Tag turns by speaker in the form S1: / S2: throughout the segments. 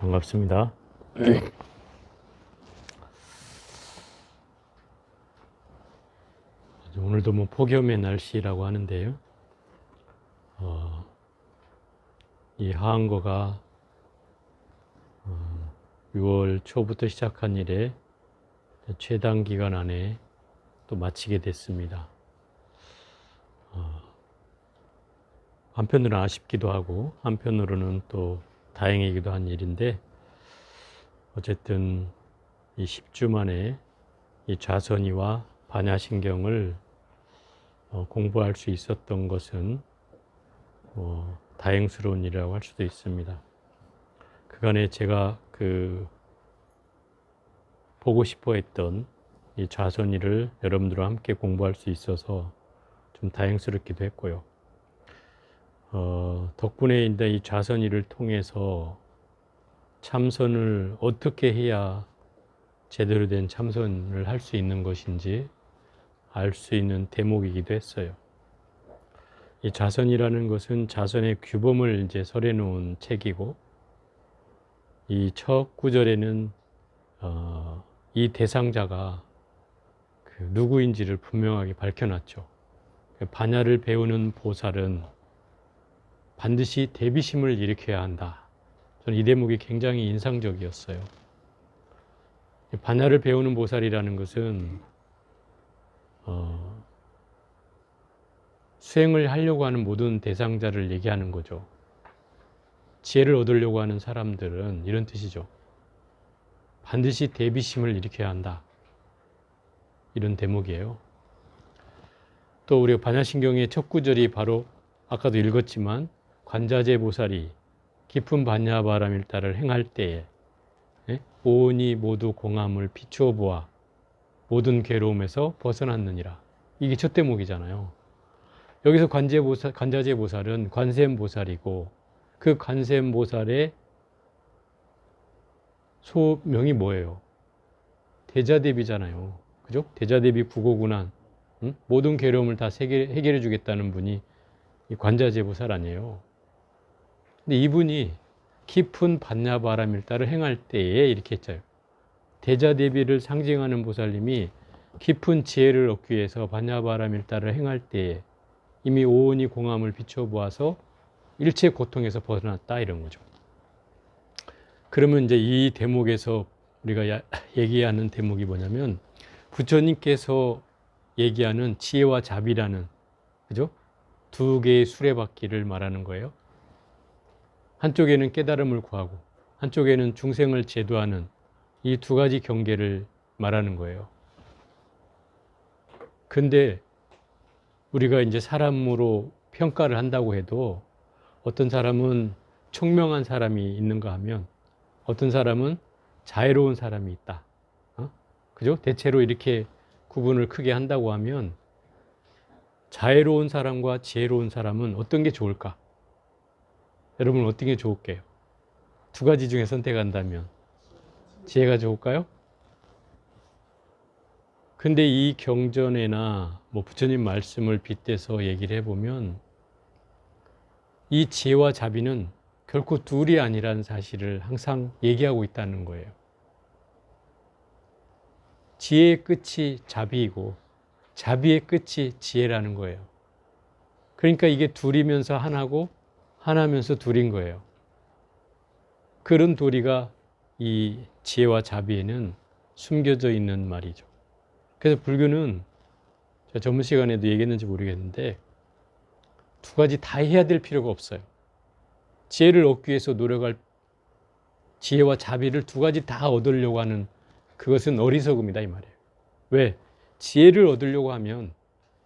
S1: 반갑습니다. 오늘도 뭐 폭염의 날씨라고 하는데요. 이 하한거가 6월 초부터 시작한 일에 최단 기간 안에 또 마치게 됐습니다. 한편으로는 아쉽기도 하고 한편으로는 또 다행이기도 한 일인데, 어쨌든 이 10주 만에 이 좌선이와 반야신경을 공부할 수 있었던 것은 다행스러운 일이라고 할 수도 있습니다. 그간에 제가 보고 싶어 했던 이 좌선이를 여러분들과 함께 공부할 수 있어서 좀 다행스럽기도 했고요. 덕분에 이제 이 좌선이를 통해서 참선을 어떻게 해야 제대로 된 참선을 할 수 있는 것인지 알 수 있는 대목이기도 했어요. 이 좌선이라는 것은 자선의 규범을 이제 설해 놓은 책이고, 이 첫 구절에는 이 대상자가 누구인지를 분명하게 밝혀놨죠. 반야를 배우는 보살은 반드시 대비심을 일으켜야 한다. 저는 이 대목이 굉장히 인상적이었어요. 반야를 배우는 보살이라는 것은 수행을 하려고 하는 모든 대상자를 얘기하는 거죠. 지혜를 얻으려고 하는 사람들은 이런 뜻이죠. 반드시 대비심을 일으켜야 한다. 이런 대목이에요. 또 우리가 반야신경의 첫 구절이 바로 아까도 읽었지만, 관자재 보살이 깊은 반야바라밀다를 행할 때에 오온이 모두 공함을 비추어 보아 모든 괴로움에서 벗어났느니라. 이게 첫 대목이잖아요. 여기서 관자재 보살은 관세음보살이고, 그 관세음보살의 소명이 뭐예요? 대자대비잖아요. 그죠? 대자대비 구고군한, 모든 괴로움을 다 해결해 주겠다는 분이 이 관자재 보살 아니에요. 근데 이분이 깊은 반야바라밀다를 행할 때에 이렇게 했죠. 대자대비를 상징하는 보살님이 깊은 지혜를 얻기 위해서 반야바라밀다를 행할 때에 이미 오온이 공함을 비춰보아서 일체 고통에서 벗어났다, 이런 거죠. 그러면 이제 이 대목에서 우리가 얘기하는 대목이 뭐냐면, 부처님께서 얘기하는 지혜와 자비라는, 그죠? 두 개의 수레바퀴를 말하는 거예요. 한쪽에는 깨달음을 구하고 한쪽에는 중생을 제도하는 이 두 가지 경계를 말하는 거예요. 근데 우리가 이제 사람으로 평가를 한다고 해도, 어떤 사람은 총명한 사람이 있는가 하면 어떤 사람은 자애로운 사람이 있다. 그죠? 대체로 이렇게 구분을 크게 한다고 하면, 자애로운 사람과 지혜로운 사람은 어떤 게 좋을까? 여러분 어떤 게 좋을게요? 두 가지 중에 선택한다면 지혜가 좋을까요? 근데 이 경전에나 뭐 부처님 말씀을 빗대서 얘기를 해보면, 이 지혜와 자비는 결코 둘이 아니라는 사실을 항상 얘기하고 있다는 거예요. 지혜의 끝이 자비이고 자비의 끝이 지혜라는 거예요. 그러니까 이게 둘이면서 하나고 하나면서 둘인 거예요. 그런 도리가 이 지혜와 자비에는 숨겨져 있는 말이죠. 그래서 불교는, 제가 전문 시간에도 얘기했는지 모르겠는데, 두 가지 다 해야 될 필요가 없어요. 지혜를 얻기 위해서 노력할 지혜와 자비를 두 가지 다 얻으려고 하는 그것은 어리석음이다, 이 말이에요. 왜? 지혜를 얻으려고 하면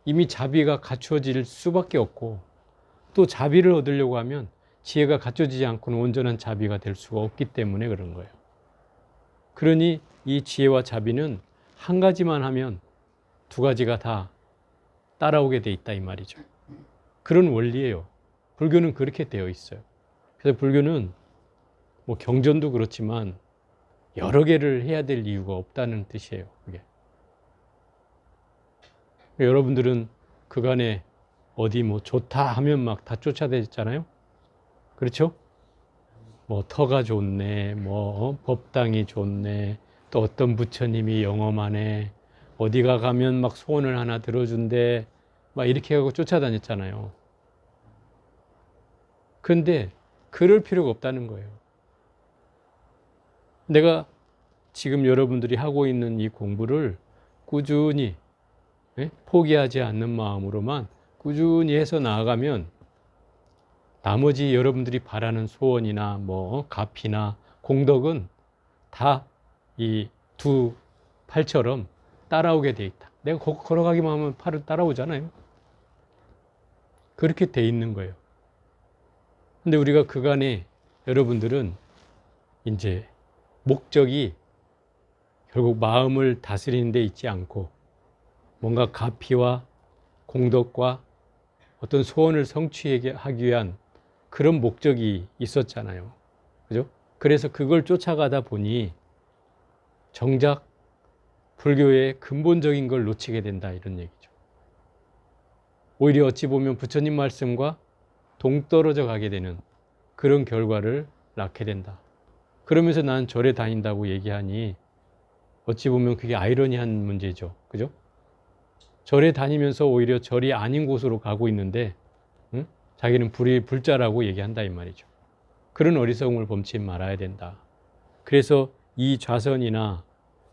S1: 이미 자비가 갖추어질 수밖에 없고, 또 자비를 얻으려고 하면 지혜가 갖춰지지 않고는 온전한 자비가 될 수가 없기 때문에 그런 거예요. 그러니 이 지혜와 자비는 한 가지만 하면 두 가지가 다 따라오게 돼 있다, 이 말이죠. 그런 원리예요. 불교는 그렇게 되어 있어요. 그래서 불교는 뭐 경전도 그렇지만 여러 개를 해야 될 이유가 없다는 뜻이에요. 그게. 여러분들은 그간에 어디 뭐 좋다 하면 막 다 쫓아다녔잖아요. 그렇죠? 뭐 터가 좋네, 법당이 좋네, 또 어떤 부처님이 영험하네, 어디가 가면 막 소원을 하나 들어준대, 막 이렇게 하고 쫓아다녔잖아요. 근데 그럴 필요가 없다는 거예요. 내가 지금 여러분들이 하고 있는 이 공부를 꾸준히 포기하지 않는 마음으로만 꾸준히 해서 나아가면 나머지 여러분들이 바라는 소원이나 가피나 공덕은 다 이 두 팔처럼 따라오게 돼 있다. 내가 걸어가기만 하면 팔은 따라오잖아요. 그렇게 돼 있는 거예요. 근데 우리가 그간에 여러분들은 이제 목적이 결국 마음을 다스리는 데 있지 않고 뭔가 가피와 공덕과 어떤 소원을 성취하기 위한 그런 목적이 있었잖아요. 그죠? 그래서 그걸 쫓아가다 보니 정작 불교의 근본적인 걸 놓치게 된다, 이런 얘기죠. 오히려 어찌 보면 부처님 말씀과 동떨어져 가게 되는 그런 결과를 낳게 된다. 그러면서 난 절에 다닌다고 얘기하니 어찌 보면 그게 아이러니한 문제죠. 그죠? 절에 다니면서 오히려 절이 아닌 곳으로 가고 있는데 자기는 불자라고 얘기한다, 이 말이죠. 그런 어리석음을 범치 말아야 된다. 그래서 이 좌선이나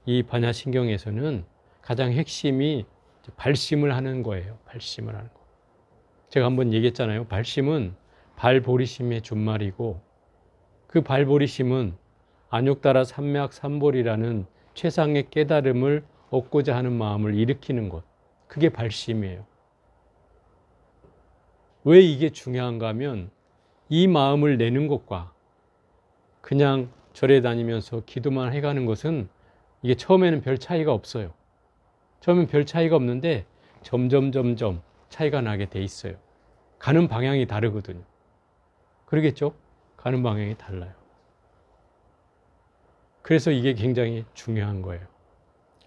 S1: 이 반야신경에서는 가장 핵심이 발심을 하는 거예요. 발심을 하는 거. 제가 한번 얘기했잖아요. 발심은 발보리심의 준말이고 그 발보리심은 안욕따라 삼맥삼볼이라는 최상의 깨달음을 얻고자 하는 마음을 일으키는 것. 그게 발심이에요. 왜 이게 중요한가 하면 이 마음을 내는 것과 그냥 절에 다니면서 기도만 해가는 것은 이게 처음에는 별 차이가 없어요. 처음엔 별 차이가 없는데 점점 차이가 나게 돼 있어요. 가는 방향이 다르거든요. 그러겠죠? 가는 방향이 달라요. 그래서 이게 굉장히 중요한 거예요.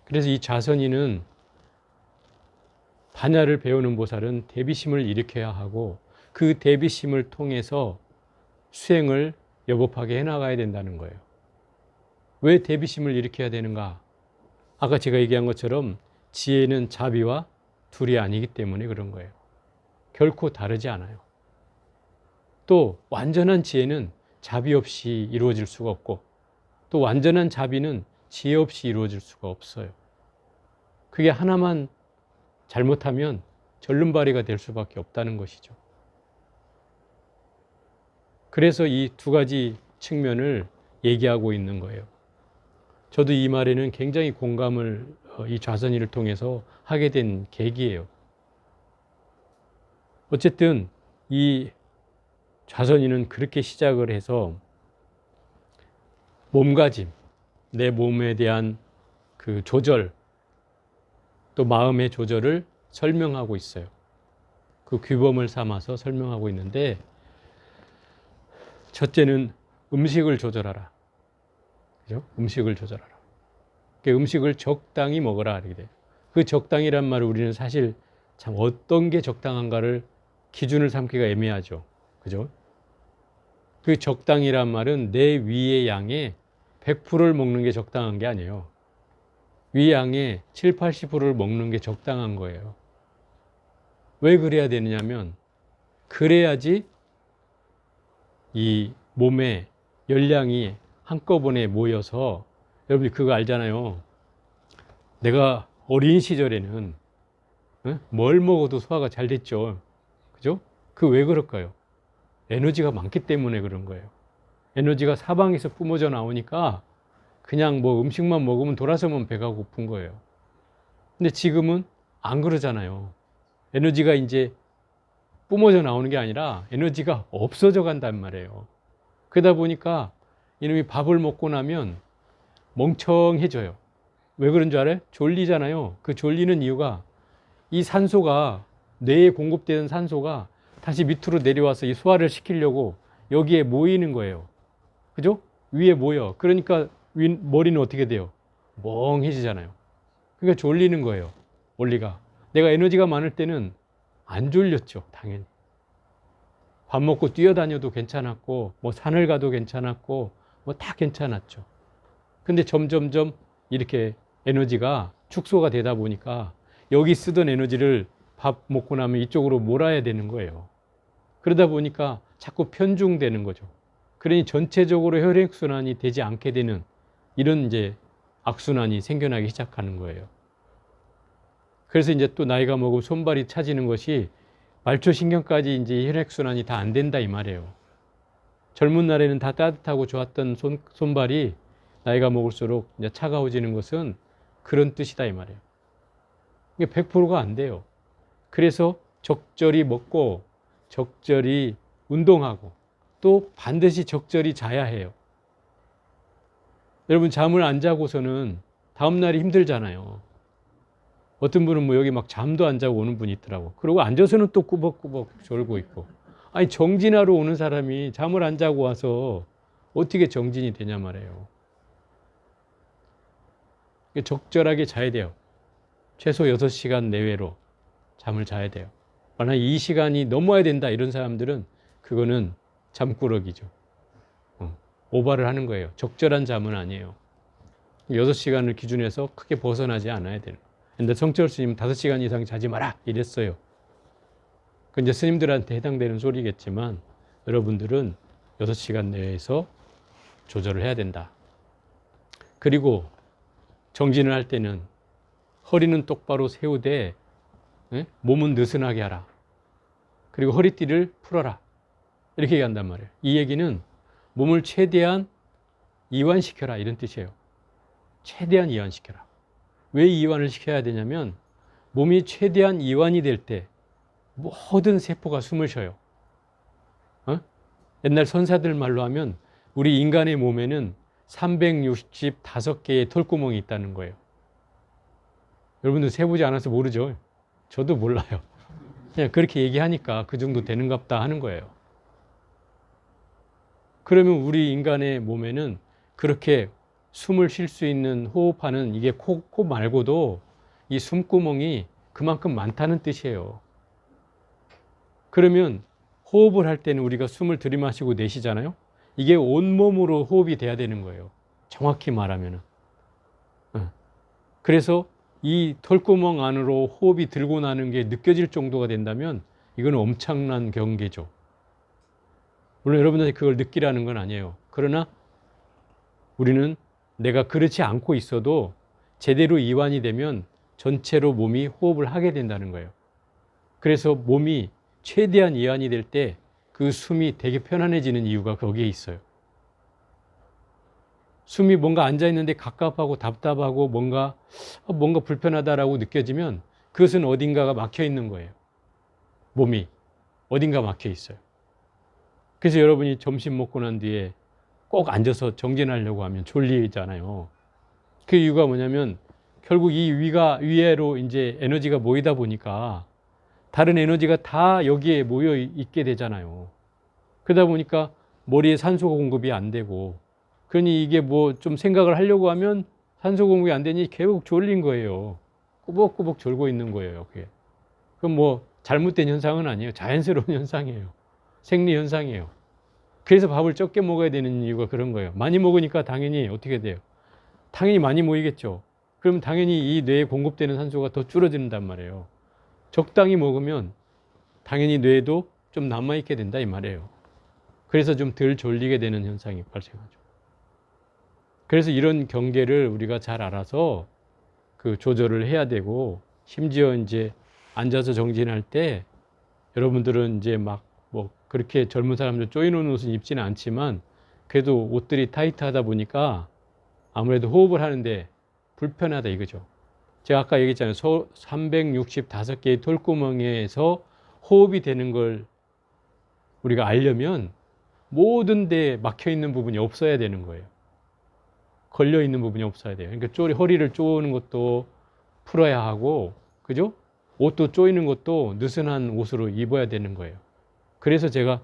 S1: 그래서 이 좌선이는 반야를 배우는 보살은 대비심을 일으켜야 하고 그 대비심을 통해서 수행을 여법하게 해나가야 된다는 거예요. 왜 대비심을 일으켜야 되는가? 아까 제가 얘기한 것처럼 지혜는 자비와 둘이 아니기 때문에 그런 거예요. 결코 다르지 않아요. 또 완전한 지혜는 자비 없이 이루어질 수가 없고 또 완전한 자비는 지혜 없이 이루어질 수가 없어요. 그게 하나만 잘못하면 절름발이가 될 수밖에 없다는 것이죠. 그래서 이 두 가지 측면을 얘기하고 있는 거예요. 저도 이 말에는 굉장히 공감을 이 좌선이를 통해서 하게 된 계기예요. 어쨌든 이 좌선이는 그렇게 시작을 해서 몸가짐, 내 몸에 대한 그 조절, 또 마음의 조절을 설명하고 있어요. 그 규범을 삼아서 설명하고 있는데 첫째는 음식을 조절하라. 그죠? 음식을 조절하라. 음식을 적당히 먹어라. 이렇게 돼요. 그 적당이란 말을 우리는 사실 참 어떤 게 적당한가를 기준을 삼기가 애매하죠. 그죠? 그 적당이란 말은 내 위의 양의 100%를 먹는 게 적당한 게 아니에요. 위 양의 7, 80%를 먹는 게 적당한 거예요. 왜 그래야 되느냐면 그래야지 이 몸에 열량이 한꺼번에 모여서 여러분이 그거 알잖아요. 내가 어린 시절에는 뭘 먹어도 소화가 잘 됐죠. 그죠? 그 왜 그럴까요? 에너지가 많기 때문에 그런 거예요. 에너지가 사방에서 뿜어져 나오니까 그냥 음식만 먹으면 돌아서면 배가 고픈 거예요. 근데 지금은 안 그러잖아요. 에너지가 이제 뿜어져 나오는 게 아니라 에너지가 없어져 간단 말이에요. 그러다 보니까 이놈이 밥을 먹고 나면 멍청해져요. 왜 그런 줄 알아요? 졸리잖아요. 그 졸리는 이유가 이 산소가 뇌에 공급되는 산소가 다시 밑으로 내려와서 이 소화를 시키려고 여기에 모이는 거예요. 그죠? 위에 모여. 그러니까 머리는 어떻게 돼요? 멍해지잖아요. 그러니까 졸리는 거예요. 원리가. 내가 에너지가 많을 때는 안 졸렸죠. 당연히. 밥 먹고 뛰어다녀도 괜찮았고, 뭐 산을 가도 괜찮았고, 뭐 다 괜찮았죠. 근데 점점점 이렇게 에너지가 축소가 되다 보니까 여기 쓰던 에너지를 밥 먹고 나면 이쪽으로 몰아야 되는 거예요. 그러다 보니까 자꾸 편중되는 거죠. 그러니 전체적으로 혈액순환이 되지 않게 되는 이런 이제 악순환이 생겨나기 시작하는 거예요. 그래서 이제 또 나이가 먹고 손발이 차지는 것이 말초신경까지 이제 혈액순환이 다 안 된다 이 말이에요. 젊은 날에는 다 따뜻하고 좋았던 손발이 나이가 먹을수록 이제 차가워지는 것은 그런 뜻이다 이 말이에요. 이게 100%가 안 돼요. 그래서 적절히 먹고 적절히 운동하고 또 반드시 적절히 자야 해요. 여러분 잠을 안 자고서는 다음 날이 힘들잖아요. 어떤 분은 뭐 여기 막 잠도 안 자고 오는 분이 있더라고. 그러고 앉아서는 또 꾸벅꾸벅 졸고 있고. 아니 정진하러 오는 사람이 잠을 안 자고 와서 어떻게 정진이 되냐 말이에요. 적절하게 자야 돼요. 최소 6시간 내외로 잠을 자야 돼요. 만약 이 시간이 넘어야 된다 이런 사람들은 그거는 잠꾸러기죠. 오바를 하는 거예요. 적절한 잠은 아니에요. 6시간을 기준해서 크게 벗어나지 않아야 돼요. 근데 성철 스님 5시간 이상 자지 마라 이랬어요. 그 이제 스님들한테 해당되는 소리겠지만 여러분들은 6시간 내에서 조절을 해야 된다. 그리고 정진을 할 때는 허리는 똑바로 세우되 몸은 느슨하게 하라. 그리고 허리띠를 풀어라. 이렇게 얘기한단 말이에요. 이 얘기는 몸을 최대한 이완시켜라 이런 뜻이에요. 최대한 이완시켜라. 왜 이완을 시켜야 되냐면 몸이 최대한 이완이 될 때 모든 세포가 숨을 쉬어요. 옛날 선사들 말로 하면 우리 인간의 몸에는 365개의 털구멍이 있다는 거예요. 여러분들 세보지 않아서 모르죠? 저도 몰라요. 그냥 그렇게 얘기하니까 그 정도 되는갑다 하는 거예요. 그러면 우리 인간의 몸에는 그렇게 숨을 쉴 수 있는 호흡하는 이게 코 말고도 이 숨구멍이 그만큼 많다는 뜻이에요. 그러면 호흡을 할 때는 우리가 숨을 들이마시고 내쉬잖아요. 이게 온몸으로 호흡이 돼야 되는 거예요. 정확히 말하면은. 그래서 이 털구멍 안으로 호흡이 들고 나는 게 느껴질 정도가 된다면 이건 엄청난 경계죠. 물론 여러분들이 그걸 느끼라는 건 아니에요. 그러나 우리는 내가 그렇지 않고 있어도 제대로 이완이 되면 전체로 몸이 호흡을 하게 된다는 거예요. 그래서 몸이 최대한 이완이 될 때 그 숨이 되게 편안해지는 이유가 거기에 있어요. 숨이 뭔가 앉아있는데 갑갑하고 답답하고 뭔가 불편하다라고 느껴지면 그것은 어딘가가 막혀 있는 거예요. 몸이 어딘가 막혀 있어요. 그래서 여러분이 점심 먹고 난 뒤에 꼭 앉아서 정진하려고 하면 졸리잖아요. 그 이유가 뭐냐면 결국 이 위에로 이제 에너지가 모이다 보니까 다른 에너지가 다 여기에 모여 있게 되잖아요. 그러다 보니까 머리에 산소 공급이 안 되고, 그러니 이게 뭐 좀 생각을 하려고 하면 산소 공급이 안 되니 계속 졸린 거예요. 꾸벅꾸벅 졸고 있는 거예요, 그게. 그럼 뭐 잘못된 현상은 아니에요. 자연스러운 현상이에요. 생리 현상이에요. 그래서 밥을 적게 먹어야 되는 이유가 그런 거예요. 많이 먹으니까 당연히 어떻게 돼요? 당연히 많이 모이겠죠. 그럼 당연히 이 뇌에 공급되는 산소가 더 줄어든단 말이에요. 적당히 먹으면 당연히 뇌에도 좀 남아있게 된다 이 말이에요. 그래서 좀 덜 졸리게 되는 현상이 발생하죠. 그래서 이런 경계를 우리가 잘 알아서 그 조절을 해야 되고, 심지어 이제 앉아서 정진할 때 여러분들은 이제 막 뭐 그렇게 젊은 사람들 쪼이는 옷은 입지는 않지만 그래도 옷들이 타이트하다 보니까 아무래도 호흡을 하는데 불편하다 이거죠. 제가 아까 얘기했잖아요. 365개의 털구멍에서 호흡이 되는 걸 우리가 알려면 모든 데 막혀 있는 부분이 없어야 되는 거예요. 걸려 있는 부분이 없어야 돼요. 그러니까 허리를 쪼는 것도 풀어야 하고, 그죠? 옷도 쪼이는 것도 느슨한 옷으로 입어야 되는 거예요. 그래서 제가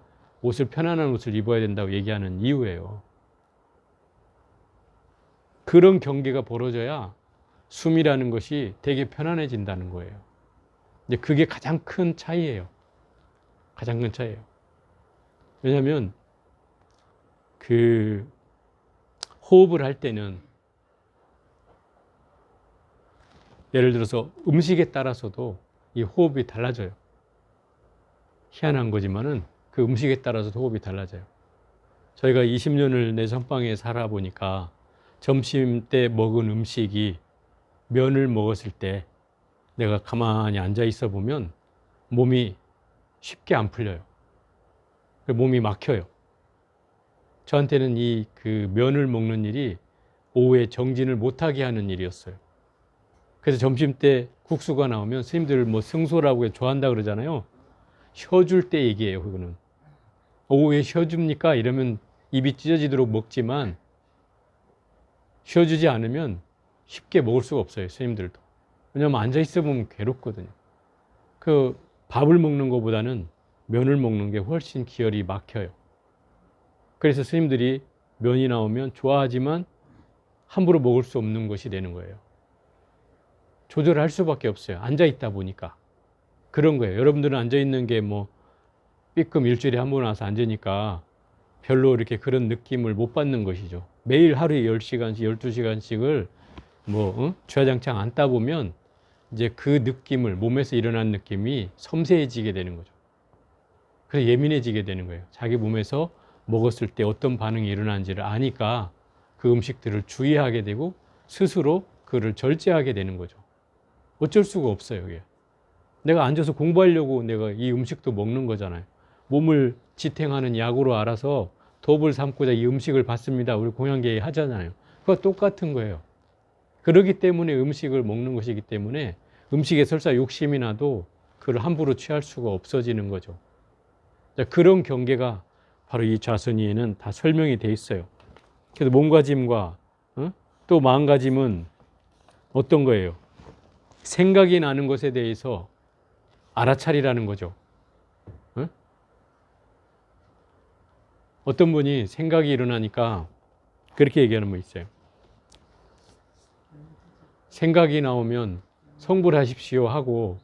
S1: 편안한 옷을 입어야 된다고 얘기하는 이유예요. 그런 경계가 벌어져야 숨이라는 것이 되게 편안해진다는 거예요. 이제 그게 가장 큰 차이예요. 가장 큰 차이예요. 왜냐하면 그 호흡을 할 때는 예를 들어서 음식에 따라서도 이 호흡이 달라져요. 희한한 거지만은 그 음식에 따라서도 호흡이 달라져요. 저희가 20년을 내 선방에 살아보니까 점심 때 먹은 음식이 면을 먹었을 때 내가 가만히 앉아 있어 보면 몸이 쉽게 안 풀려요. 몸이 막혀요. 저한테는 이 그 면을 먹는 일이 오후에 정진을 못하게 하는 일이었어요. 그래서 점심 때 국수가 나오면 스님들 뭐 승소라고 좋아한다 그러잖아요. 쉬어줄 때 얘기해요, 그거는. 오후에 쉬어줍니까? 이러면 입이 찢어지도록 먹지만 쉬어주지 않으면 쉽게 먹을 수가 없어요, 스님들도. 왜냐하면 앉아있어 보면 괴롭거든요. 그 밥을 먹는 것보다는 면을 먹는 게 훨씬 기혈이 막혀요. 그래서 스님들이 면이 나오면 좋아하지만 함부로 먹을 수 없는 것이 되는 거예요. 조절할 수밖에 없어요. 앉아있다 보니까. 그런 거예요. 여러분들은 앉아있는 게 뭐 삐끔 일주일에 한 번 와서 앉으니까 별로 이렇게 그런 느낌을 못 받는 것이죠. 매일 하루에 10시간씩, 12시간씩을 뭐 주야장창 앉다 보면 이제 그 느낌을, 몸에서 일어난 느낌이 섬세해지게 되는 거죠. 그래서 예민해지게 되는 거예요. 자기 몸에서 먹었을 때 어떤 반응이 일어나는지를 아니까 그 음식들을 주의하게 되고 스스로 그를 절제하게 되는 거죠. 어쩔 수가 없어요, 이게. 내가 앉아서 공부하려고 내가 이 음식도 먹는 거잖아요. 몸을 지탱하는 약으로 알아서 도읍을 삼고자 이 음식을 받습니다. 우리 공양계 하잖아요. 그거 똑같은 거예요. 그러기 때문에 음식을 먹는 것이기 때문에 음식에 설사 욕심이 나도 그걸 함부로 취할 수가 없어지는 거죠. 그런 경계가 바로 이 좌선위에는 다 설명이 돼 있어요. 그래서 몸가짐과 또 마음가짐은 어떤 거예요? 생각이 나는 것에 대해서 알아차리라는 거죠. 어떤 분이 생각이 일어나니까 그렇게 얘기하는 분 있어요. 생각이 나오면 성불하십시오 하고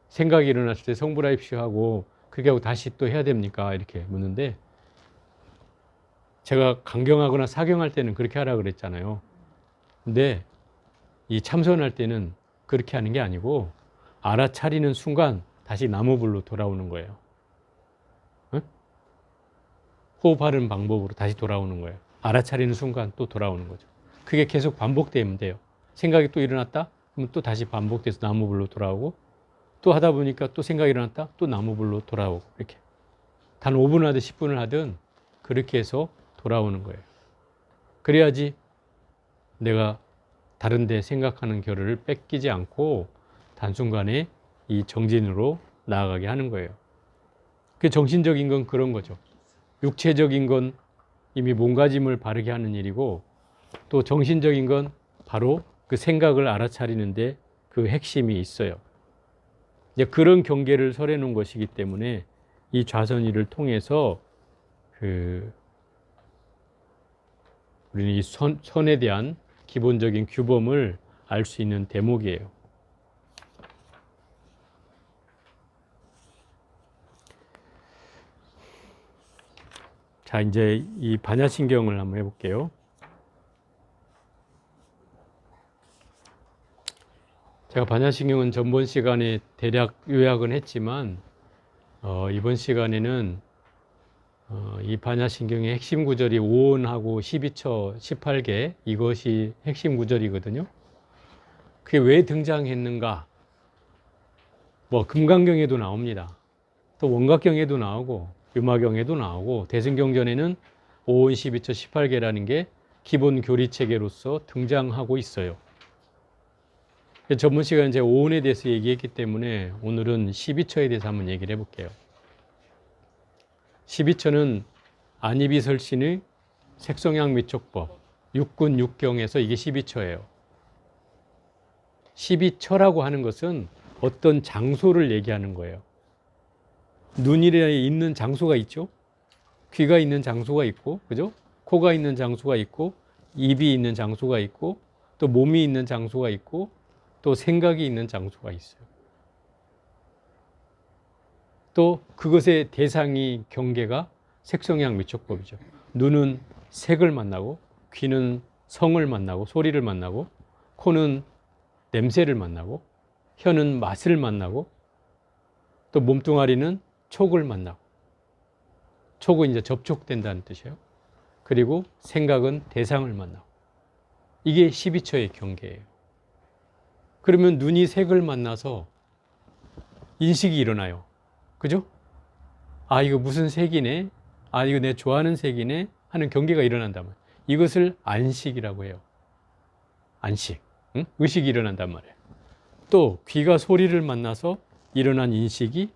S1: 생각이 일어났을 때 성불하십시오 하고 그렇게 하고 다시 또 해야 됩니까? 이렇게 묻는데 제가 강경하거나 사경할 때는 그렇게 하라 그랬잖아요. 근데 이 참선할 때는 그렇게 하는 게 아니고 알아차리는 순간 다시 나무불로 돌아오는 거예요. 호흡하는 방법으로 다시 돌아오는 거예요. 알아차리는 순간 또 돌아오는 거죠. 그게 계속 반복되면 돼요. 생각이 또 일어났다? 그러면 또 다시 반복돼서 나무불로 돌아오고 또 하다 보니까 또 생각이 일어났다? 또 나무불로 돌아오고 이렇게. 단 5분 하든 10분을 하든 그렇게 해서 돌아오는 거예요. 그래야지 내가 다른 데 생각하는 겨를을 뺏기지 않고 단순간에 이 정진으로 나아가게 하는 거예요. 그 정신적인 건 그런 거죠. 육체적인 건 이미 몸가짐을 바르게 하는 일이고 또 정신적인 건 바로 그 생각을 알아차리는데 그 핵심이 있어요. 이제 그런 경계를 설해 놓은 것이기 때문에 이 좌선위를 통해서 우리는 이 선에 대한 기본적인 규범을 알 수 있는 대목이에요. 자, 이제 이 반야신경을 한번 해볼게요. 제가 반야신경은 전번 시간에 대략 요약은 했지만 이번 시간에는 이 반야신경의 핵심 구절이 5원하고 12처 18개 이것이 핵심 구절이거든요. 그게 왜 등장했는가? 뭐 금강경에도 나옵니다. 또 원각경에도 나오고 유마경에도 나오고 대승경전에는 5원 12처 18개라는 게 기본 교리체계로서 등장하고 있어요. 전번 시간에 제가 5원에 대해서 얘기했기 때문에 오늘은 12처에 대해서 한번 얘기를 해볼게요. 12처는 안이비설신의 색성양미촉법 6군 6경에서 이게 12처예요. 12처라고 하는 것은 어떤 장소를 얘기하는 거예요. 눈이에 있는 장소가 있죠. 귀가 있는 장소가 있고, 그죠? 코가 있는 장소가 있고, 입이 있는 장소가 있고, 또 몸이 있는 장소가 있고, 또 생각이 있는 장소가 있어요. 또 그것의 대상이 경계가 색성향 미촉법이죠. 눈은 색을 만나고, 귀는 성을 만나고, 소리를 만나고, 코는 냄새를 만나고, 혀는 맛을 만나고, 또 몸뚱아리는 촉을 만나고, 촉은 이제 접촉된다는 뜻이에요. 그리고 생각은 대상을 만나고. 이게 12처의 경계예요. 그러면 눈이 색을 만나서 인식이 일어나요. 그죠? 아, 이거 무슨 색이네? 아, 이거 내 좋아하는 색이네? 하는 경계가 일어난다면 이것을 안식이라고 해요. 안식. 응? 의식이 일어난단 말이에요. 또 귀가 소리를 만나서 일어난 인식이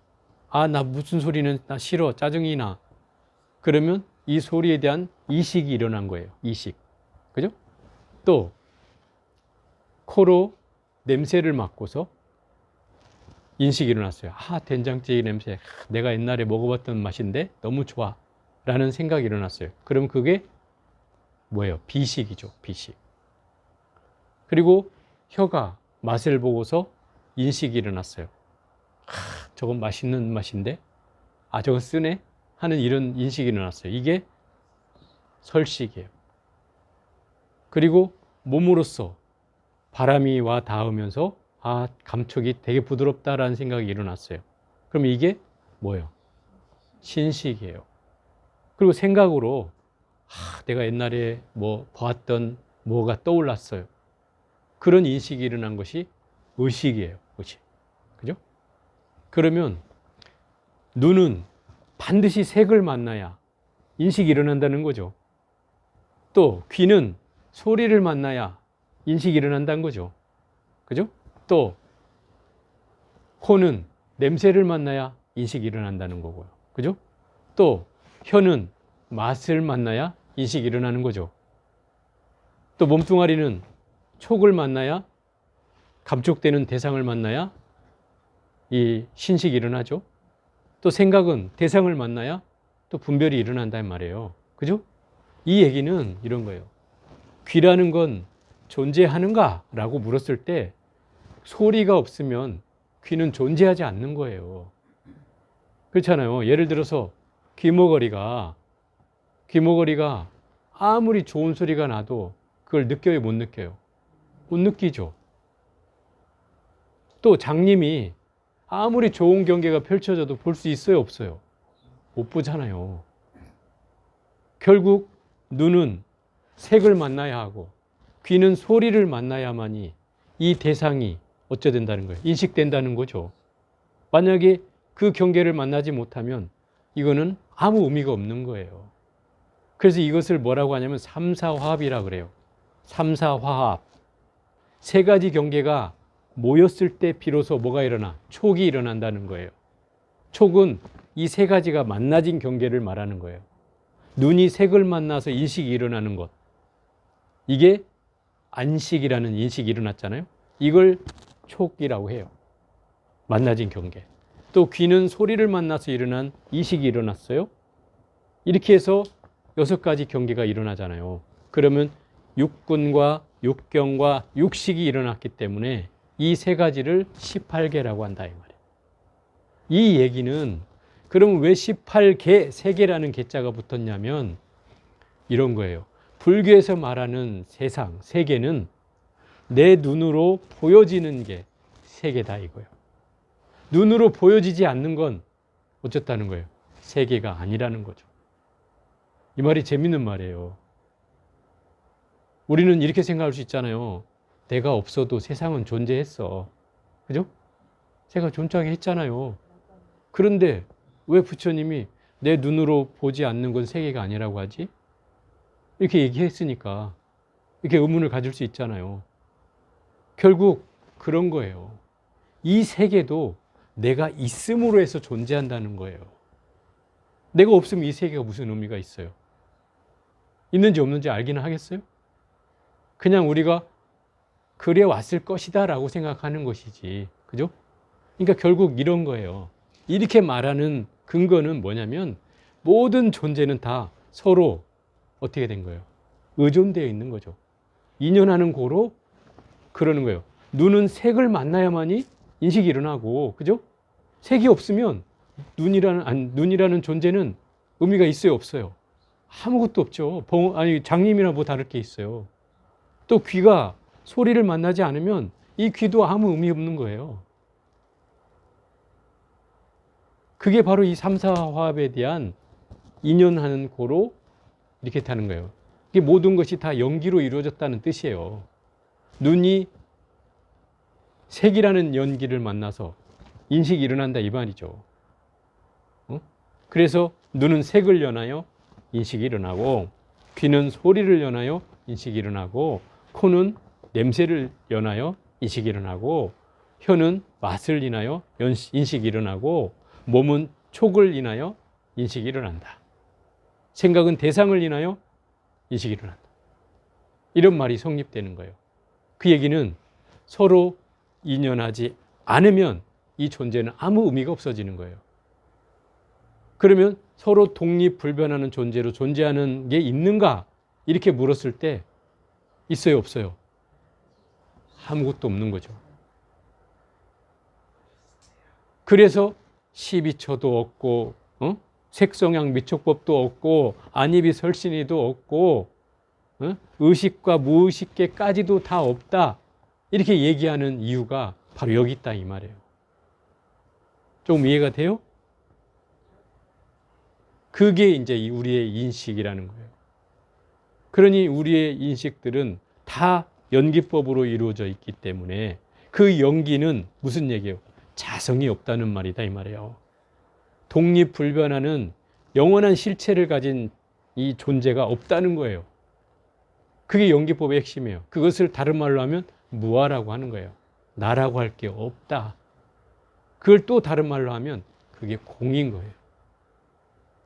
S1: 아, 나 무슨 소리는 나 싫어, 짜증이 나. 그러면 이 소리에 대한 이식이 일어난 거예요. 이식. 그죠? 또 코로 냄새를 맡고서 인식이 일어났어요. 아, 된장찌개 냄새. 내가 옛날에 먹어봤던 맛인데 너무 좋아. 라는 생각이 일어났어요. 그럼 그게 뭐예요? 비식이죠. 비식. 그리고 혀가 맛을 보고서 인식이 일어났어요. 아, 저건 맛있는 맛인데? 아, 저건 쓰네? 하는 이런 인식이 일어났어요. 이게 설식이에요. 그리고 몸으로써 바람이 와 닿으면서 아, 감촉이 되게 부드럽다라는 생각이 일어났어요. 그럼 이게 뭐예요? 신식이에요. 그리고 생각으로 아, 내가 옛날에 뭐 보았던 뭐가 떠올랐어요. 그런 인식이 일어난 것이 의식이에요. 의식. 그죠? 그러면 눈은 반드시 색을 만나야 인식이 일어난다는 거죠. 또 귀는 소리를 만나야 인식이 일어난다는 거죠. 그죠? 또 코는 냄새를 만나야 인식이 일어난다는 거고요. 그죠? 또 혀는 맛을 만나야 인식이 일어나는 거죠. 또 몸뚱아리는 촉을 만나야 감촉되는 대상을 만나야 이 신식이 일어나죠. 또 생각은 대상을 만나야 또 분별이 일어난다는 말이에요. 그죠? 이 얘기는 이런 거예요. 귀라는 건 존재하는가? 라고 물었을 때 소리가 없으면 귀는 존재하지 않는 거예요. 그렇잖아요. 예를 들어서 귀머거리가 아무리 좋은 소리가 나도 그걸 느껴요, 못 느껴요? 못 느끼죠. 또 장님이 아무리 좋은 경계가 펼쳐져도 볼 수 있어요, 없어요? 못 보잖아요. 결국 눈은 색을 만나야 하고 귀는 소리를 만나야만이 이 대상이 어찌 된다는 거예요? 인식된다는 거죠. 만약에 그 경계를 만나지 못하면 이거는 아무 의미가 없는 거예요. 그래서 이것을 뭐라고 하냐면 삼사화합이라고 그래요. 삼사화합. 세 가지 경계가 모였을 때 비로소 뭐가 일어나? 촉이 일어난다는 거예요. 촉은 이 세 가지가 만나진 경계를 말하는 거예요. 눈이 색을 만나서 인식이 일어나는 것. 이게 안식이라는 인식이 일어났잖아요. 이걸 촉이라고 해요. 만나진 경계. 또 귀는 소리를 만나서 일어난 이식이 일어났어요. 이렇게 해서 6가지 경계가 일어나잖아요. 그러면 육군과 육경과 육식이 일어났기 때문에 이 세 가지를 18개라고 한다 이 말이에요. 이 얘기는 그럼 왜 18개, 세계라는 개자가 붙었냐면 이런 거예요. 불교에서 말하는 세상, 세계는 내 눈으로 보여지는 게 세계다 이거예요. 눈으로 보여지지 않는 건 어쨌다는 거예요? 세계가 아니라는 거죠. 이 말이 재밌는 말이에요. 우리는 이렇게 생각할 수 있잖아요. 내가 없어도 세상은 존재했어. 그죠? 제가 존재하게 했잖아요. 그런데 왜 부처님이 내 눈으로 보지 않는 건 세계가 아니라고 하지? 이렇게 얘기했으니까 이렇게 의문을 가질 수 있잖아요. 결국 그런 거예요. 이 세계도 내가 있음으로 해서 존재한다는 거예요. 내가 없으면 이 세계가 무슨 의미가 있어요? 있는지 없는지 알기는 하겠어요? 그냥 우리가 그래 왔을 것이다 라고 생각하는 것이지. 그죠? 그러니까 결국 이런 거예요. 이렇게 말하는 근거는 뭐냐면 모든 존재는 다 서로 어떻게 된 거예요? 의존되어 있는 거죠. 인연하는 고로 그러는 거예요. 눈은 색을 만나야만이 인식이 일어나고, 그죠? 색이 없으면 눈이라는 존재는 의미가 있어요, 없어요? 아무것도 없죠. 장님이나 뭐 다를 게 있어요. 또 귀가 소리를 만나지 않으면 이 귀도 아무 의미 없는 거예요. 그게 바로 이 삼사화합에 대한 인연하는 고로 이렇게 타는 거예요. 이게 모든 것이 다 연기로 이루어졌다는 뜻이에요. 눈이 색이라는 연기를 만나서 인식이 일어난다 이 말이죠. 그래서 눈은 색을 연하여 인식이 일어나고, 귀는 소리를 연하여 인식이 일어나고, 코는 냄새를 연하여 인식이 일어나고, 혀는 맛을 인하여 인식이 일어나고, 몸은 촉을 인하여 인식이 일어난다. 생각은 대상을 인하여 인식이 일어난다. 이런 말이 성립되는 거예요. 그 얘기는 서로 인연하지 않으면 이 존재는 아무 의미가 없어지는 거예요. 그러면 서로 독립불변하는 존재로 존재하는 게 있는가? 이렇게 물었을 때 있어요, 없어요? 아무것도 없는 거죠. 그래서 12처도 없고, 색성향 미촉법도 없고, 안입이 설신이도 없고, 의식과 무의식계까지도 다 없다. 이렇게 얘기하는 이유가 바로 여기 있다 이 말이에요. 좀 이해가 돼요? 그게 이제 우리의 인식이라는 거예요. 그러니 우리의 인식들은 다 연기법으로 이루어져 있기 때문에 그 연기는 무슨 얘기예요? 자성이 없다는 말이다 이 말이에요. 독립불변하는 영원한 실체를 가진 이 존재가 없다는 거예요. 그게 연기법의 핵심이에요. 그것을 다른 말로 하면 무아라고 하는 거예요. 나라고 할 게 없다. 그걸 또 다른 말로 하면 그게 공인 거예요.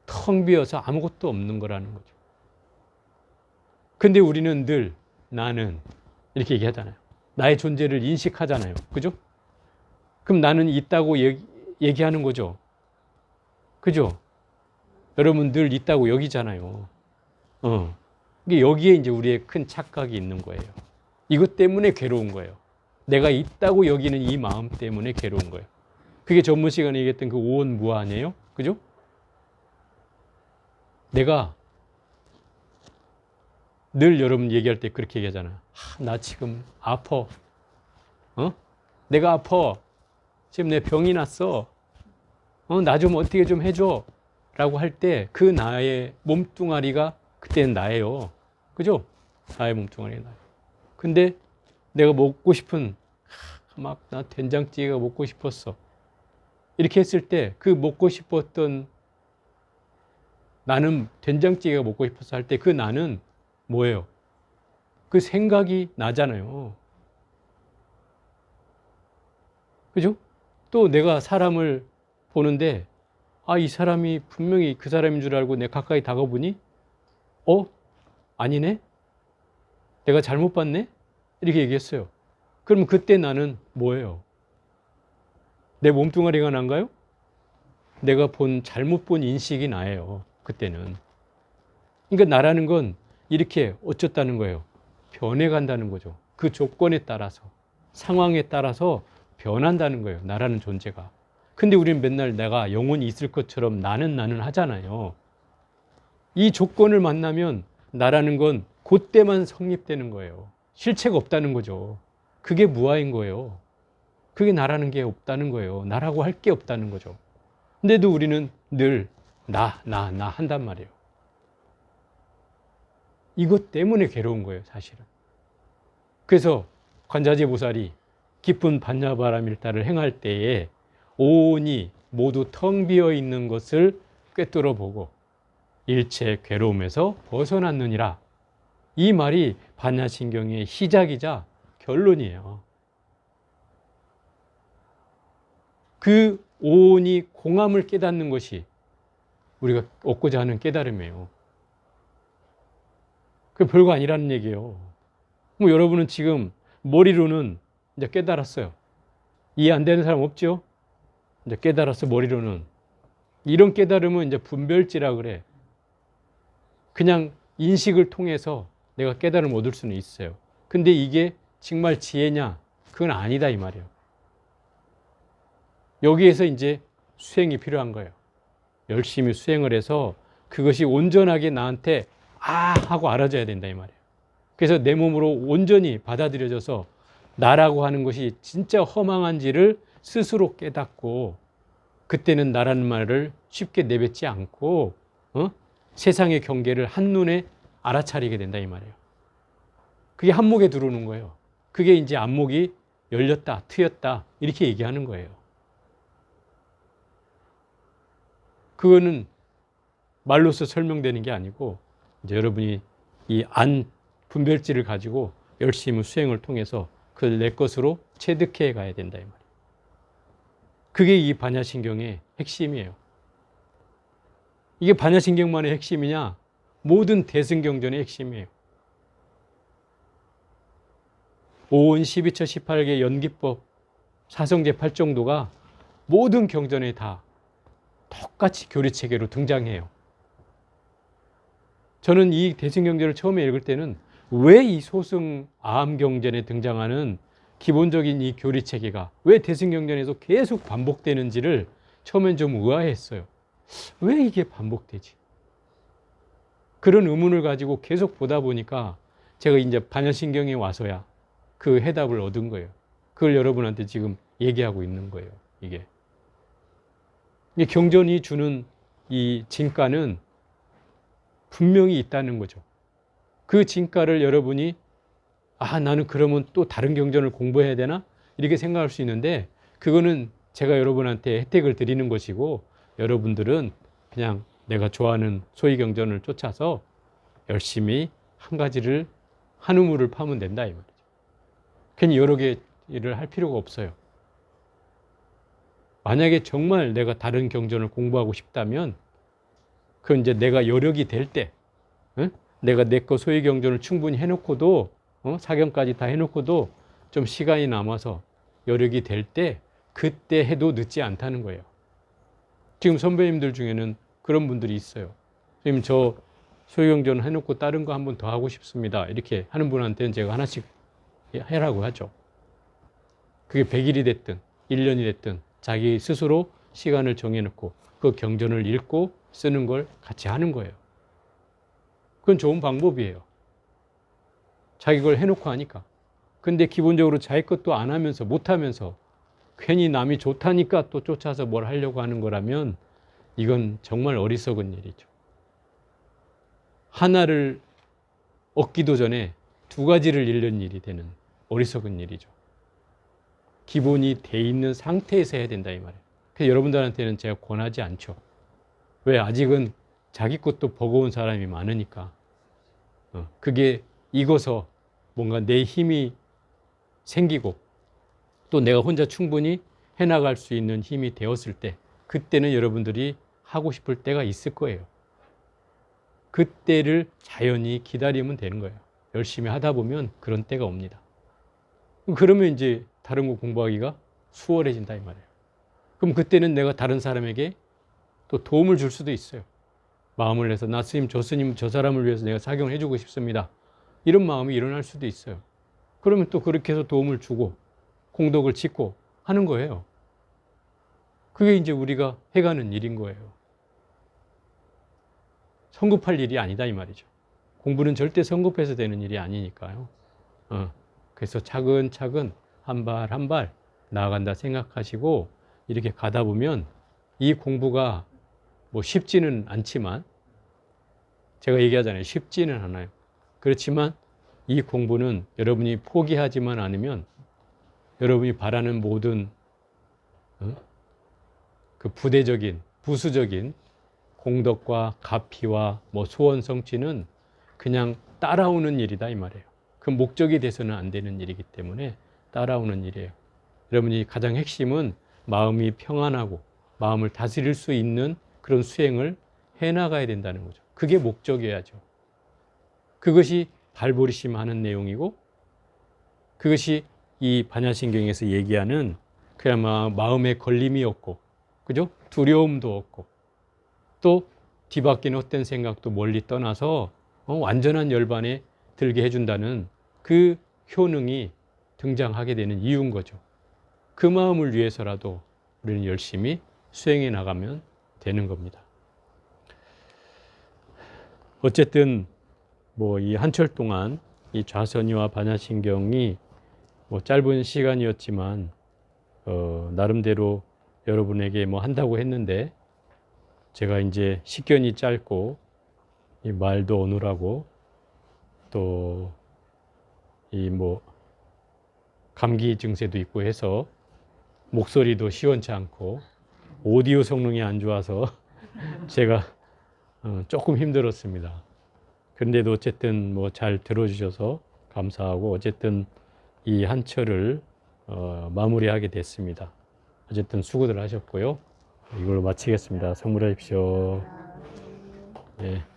S1: 텅 비어서 아무것도 없는 거라는 거죠. 근데 우리는 늘 나는 이렇게 얘기하잖아요. 나의 존재를 인식하잖아요. 그죠? 그럼 나는 있다고 얘기하는 거죠. 그죠? 여러분 늘 있다고 여기잖아요. 이게 여기에 이제 우리의 큰 착각이 있는 거예요. 이것 때문에 괴로운 거예요. 내가 있다고 여기는 이 마음 때문에 괴로운 거예요. 그게 전문 시간에 얘기했던 그 오온무아 아니에요? 그죠? 내가 늘 여러분 얘기할 때 그렇게 얘기하잖아. 나 지금 아파. 내가 아파. 지금 내 병이 났어. 나 좀 어떻게 좀 해줘. 라고 할 때 그 나의 몸뚱아리가 그때는 나예요. 그죠? 나의 몸뚱아리가 나예요. 근데 내가 먹고 싶은 나 된장찌개가 먹고 싶었어. 이렇게 했을 때 그 먹고 싶었던 나는 된장찌개가 먹고 싶어서 할 때 그 나는 뭐예요? 그 생각이 나잖아요. 그죠? 또 내가 사람을 보는데 이 사람이 분명히 그 사람인 줄 알고 내가 가까이 다가보니 아니네? 내가 잘못 봤네? 이렇게 얘기했어요. 그럼 그때 나는 뭐예요? 내 몸뚱아리가 난가요? 내가 잘못 본 인식이 나예요. 그때는. 그러니까 나라는 건 이렇게 어쩌다는 거예요. 변해간다는 거죠. 그 조건에 따라서, 상황에 따라서 변한다는 거예요. 나라는 존재가. 근데 우리는 맨날 내가 영원히 있을 것처럼 나는 하잖아요. 이 조건을 만나면 나라는 건 그때만 성립되는 거예요. 실체가 없다는 거죠. 그게 무아인 거예요. 그게 나라는 게 없다는 거예요. 나라고 할 게 없다는 거죠. 근데도 우리는 늘 나 한단 말이에요. 이것 때문에 괴로운 거예요, 사실은. 그래서 관자재 보살이 깊은 반야바라밀다를 행할 때에 오온이 모두 텅 비어 있는 것을 꿰뚫어 보고 일체 괴로움에서 벗어났느니라. 이 말이 반야신경의 시작이자 결론이에요. 그 오온이 공함을 깨닫는 것이 우리가 얻고자 하는 깨달음이에요. 그 별거 아니라는 얘기예요. 뭐 여러분은 지금 머리로는 이제 깨달았어요. 이해 안 되는 사람 없죠? 이제 깨달았어, 머리로는. 이런 깨달음은 이제 분별지라 그래. 그냥 인식을 통해서 내가 깨달음을 얻을 수는 있어요. 근데 이게 정말 지혜냐? 그건 아니다 이 말이에요. 여기에서 이제 수행이 필요한 거예요. 열심히 수행을 해서 그것이 온전하게 나한테 하고 알아져야 된다 이 말이에요. 그래서 내 몸으로 온전히 받아들여져서 나라고 하는 것이 진짜 허망한지를 스스로 깨닫고, 그때는 나라는 말을 쉽게 내뱉지 않고 세상의 경계를 한눈에 알아차리게 된다 이 말이에요. 그게 한목에 들어오는 거예요. 그게 이제 안목이 열렸다, 트였다 이렇게 얘기하는 거예요. 그거는 말로서 설명되는 게 아니고 이제 여러분이 이 안 분별지를 가지고 열심히 수행을 통해서 그걸 내 것으로 체득해 가야 된다 이 말이에요. 그게 이 반야신경의 핵심이에요. 이게 반야신경만의 핵심이냐? 모든 대승경전의 핵심이에요. 5원 12처 18개 연기법 사성제 8정도가 모든 경전에 다 똑같이 교리체계로 등장해요. 저는 이 대승경전을 처음에 읽을 때는 왜 이 소승 아함경전에 등장하는 기본적인 이 교리체계가 왜 대승경전에서 계속 반복되는지를 처음엔 좀 의아했어요. 왜 이게 반복되지? 그런 의문을 가지고 계속 보다 보니까 제가 이제 반야신경에 와서야 그 해답을 얻은 거예요. 그걸 여러분한테 지금 얘기하고 있는 거예요. 이게 경전이 주는 이 진가는 분명히 있다는 거죠. 그 진가를 여러분이 나는 그러면 또 다른 경전을 공부해야 되나? 이렇게 생각할 수 있는데 그거는 제가 여러분한테 혜택을 드리는 것이고 여러분들은 그냥 내가 좋아하는 소위 경전을 쫓아서 열심히 한 가지를 한 우물을 파면 된다 이 말이죠. 괜히 여러 개를 할 필요가 없어요. 만약에 정말 내가 다른 경전을 공부하고 싶다면 그건 이제 내가 여력이 될 때, 내가 내 거 소위 경전을 충분히 해놓고도 사경까지 다 해놓고도 좀 시간이 남아서 여력이 될 때 그때 해도 늦지 않다는 거예요. 지금 선배님들 중에는 그런 분들이 있어요. 선생님 저 소위 경전 해놓고 다른 거 한 번 더 하고 싶습니다. 이렇게 하는 분한테는 제가 하나씩 해라고 하죠. 그게 100일이 됐든 1년이 됐든 자기 스스로 시간을 정해놓고 그 경전을 읽고 쓰는 걸 같이 하는 거예요. 그건 좋은 방법이에요. 자기 걸 해놓고 하니까. 근데 기본적으로 자기 것도 안 하면서 못 하면서 괜히 남이 좋다니까 또 쫓아서 뭘 하려고 하는 거라면 이건 정말 어리석은 일이죠. 하나를 얻기도 전에 두 가지를 잃는 일이 되는 어리석은 일이죠. 기본이 돼 있는 상태에서 해야 된다 이 말이에요. 그래서 여러분들한테는 제가 권하지 않죠. 왜? 아직은 자기 것도 버거운 사람이 많으니까. 그게 익어서 뭔가 내 힘이 생기고 또 내가 혼자 충분히 해나갈 수 있는 힘이 되었을 때 그때는 여러분들이 하고 싶을 때가 있을 거예요. 그때를 자연히 기다리면 되는 거예요. 열심히 하다 보면 그런 때가 옵니다. 그러면 이제 다른 거 공부하기가 수월해진다 이 말이에요. 그럼 그때는 내가 다른 사람에게 또 도움을 줄 수도 있어요. 마음을 내서 나 스님 저 스님 저 사람을 위해서 내가 사경을 해주고 싶습니다. 이런 마음이 일어날 수도 있어요. 그러면 또 그렇게 해서 도움을 주고 공덕을 짓고 하는 거예요. 그게 이제 우리가 해가는 일인 거예요. 성급할 일이 아니다 이 말이죠. 공부는 절대 성급해서 되는 일이 아니니까요. 그래서 차근차근 한 발 한 발 나아간다 생각하시고 이렇게 가다 보면 이 공부가 뭐 쉽지는 않지만 제가 얘기하잖아요. 쉽지는 않아요. 그렇지만 이 공부는 여러분이 포기하지만 않으면 여러분이 바라는 모든 그 부대적인 부수적인 공덕과 가피와 뭐 소원 성취는 그냥 따라오는 일이다 이 말이에요. 그 목적이 돼서는 안 되는 일이기 때문에 따라오는 일이에요. 여러분이 가장 핵심은 마음이 평안하고 마음을 다스릴 수 있는 그런 수행을 해나가야 된다는 거죠. 그게 목적이어야죠. 그것이 발보리심하는 내용이고 그것이 이 반야신경에서 얘기하는 그야마 마음에 걸림이 없고 그죠? 두려움도 없고 또 뒤바뀐 헛된 생각도 멀리 떠나서 완전한 열반에 들게 해준다는 그 효능이 등장하게 되는 이유인 거죠. 그 마음을 위해서라도 우리는 열심히 수행해 나가면 되는 겁니다. 어쨌든 뭐 이 한철 동안 이 좌선이와 반야신경이 뭐 짧은 시간이었지만 나름대로 여러분에게 뭐 한다고 했는데 제가 이제 식견이 짧고 이 말도 어눌하고 또 이 뭐 감기 증세도 있고 해서 목소리도 시원치 않고 오디오 성능이 안 좋아서 제가 조금 힘들었습니다. 그런데도 어쨌든 뭐 잘 들어주셔서 감사하고 어쨌든 이 한철을 마무리하게 됐습니다. 어쨌든 수고들 하셨고요. 이걸로 마치겠습니다. 성불하십시오. 예.